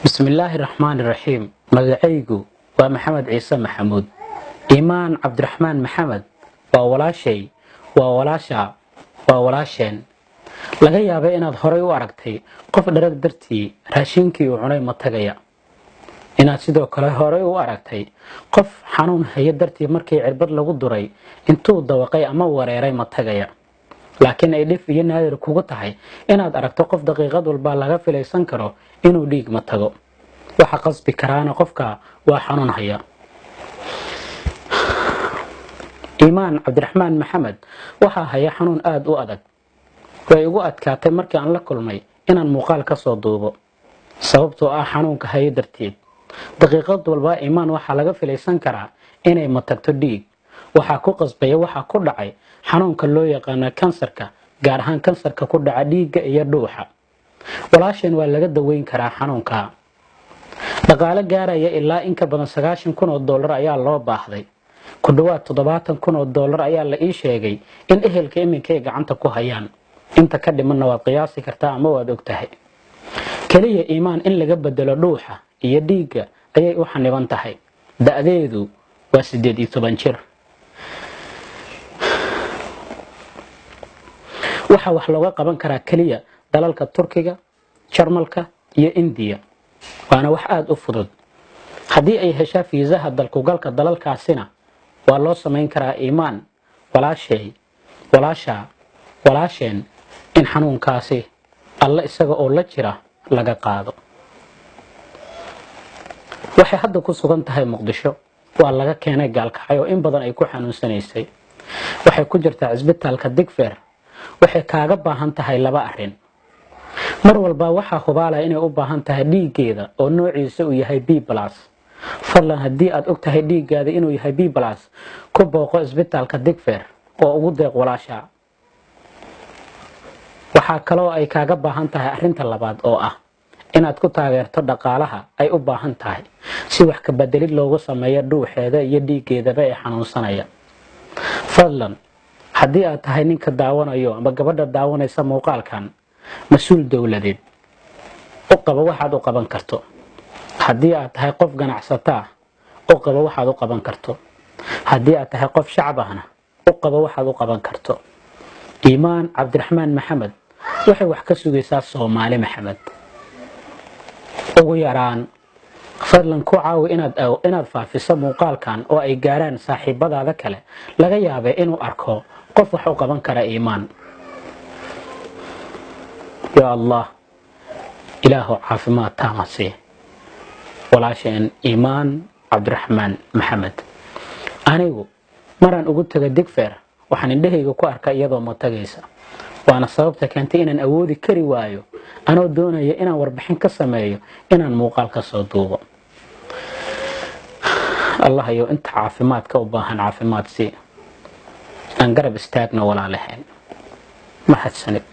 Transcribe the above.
بسم الله الرحمن الرحيم مغعيغو ومحمد عيسى محمود إيمان عبد الرحمن محمد وولاشي وولاشا وولاشين laga yaabay inaad horay u aragtay qof dharag dartii raashinkii uu cunay ma tagaya inaad sidoo kale horay u aragtay qof xanuun haya dartii markii cirbad lagu duray intuu dawaqay ama wareeray ma tagaya laakiin ay dhif iyo naadir kugu tahay inaad aragto qof daqiiqad walba laga filaysan karo inuu dhiig ma tago waxa qasbi karaana qofka waa xanuun haya Iimaan Cabdiraxmaan Maxamed waxa haya xanuun aad u adag way ugu adkaatay markii aan la kulmay inaan muuqaal ka soo duubo sababtoo ah xanuunka haya darteed daqiiqad walba Iimaan waxa laga filaysan karaa inay ma tagto dhiig waxa ku qasbaya waxa ku dhacay xanuunka loo yaqaan kansarka gaar ahaan kansarka ku dhaca dhiigga iyo dhuuxa walaasheen waa laga daweyn karaa xanuunka dhaqaale gaaraya ilaa in ka badan 90,000 oo dollar ayaa loo baahday ku dhawaad 70,000 oo dollar ayaa la ii sheegay in ehelka iminka ay gacanta ku hayaan inta ka dhimanna waad qiyaasi kartaa ama waad ogtahay kaliya Iimaan in laga bedelo dhuuxa iyo dhiigga ayay u xaniban tahay da'deedu waa 18 jir waxa wax looga qaban karaa kaliya dalalka Turkiga Jarmalka iyo India waana wax aad u fudud hadii ay heshaa fiisaha dalku galka dalalkaasina waa loo sameyn karaa Iimaan walaasheen in xanuunkaasi alla isaga oo la jira laga qaado waxay hadda ku sugan tahay Muqdisho waa laga keenay gaalkacyo in badan ay ku xanuunsanaysay waxay ku jirtaa isbitaalka Digfaar waxay kaaga baahan tahay laba arrin mar walba waxa hubaalay inay u baahan tahay dhiigeeda oo noociisa uu yahay B+ fadlan hadii aad og tahay dhiigaada inuu yahay B+ ku booqo isbitaalka Digfaar oo ugu deeq walaasha waxa kale oo ay kaaga baahan tahay arrinta labaad oo ah inaad ku taageerto dhaqaalaha ay u baahan tahay si wax ka bedelid loogu sameeyo dhuuxeeda iyo dhiigeedaba ee xanuunsanaya fadlan hadii aad tahay ninka daawanayo ama gabadha daawanaysa muuqaalkan mas'uul dawladeed oo qaba waxaad u qaban karto hadii aad tahay qof ganacsata oo qaba waxaad u qaban karto hadii aad tahay qof shacab ahna oo qaba waxaad u qaban karto Iimaan Cabdiraxmaan Maxamed waxay wax ka sugaysaa Soomaali Maxamed ugu yaraan fadlan ku caawi inaad faafiso muuqaalkan oo ay gaaraan saaxiibadaada kale laga yaabay inuu arko qof wax u qaban kara Iimaan ya Allah ilaahu caafimaad taamasi walaasheen Iimaan Cabdiraxmaan Maxamed anigu maraan ugu tagay Digfaar waxaan indhahayga ku arkay iyadoo ma tagaysa waana sababta keentay inaan awoodi kari waayo anoo doonaya inaan warbixin ka sameeyo inaan muuqaal ka soo duubo Allah ayo inta caafimaadka u baahan caafimaad si aan garab istaagno walaalahayn mahadsanid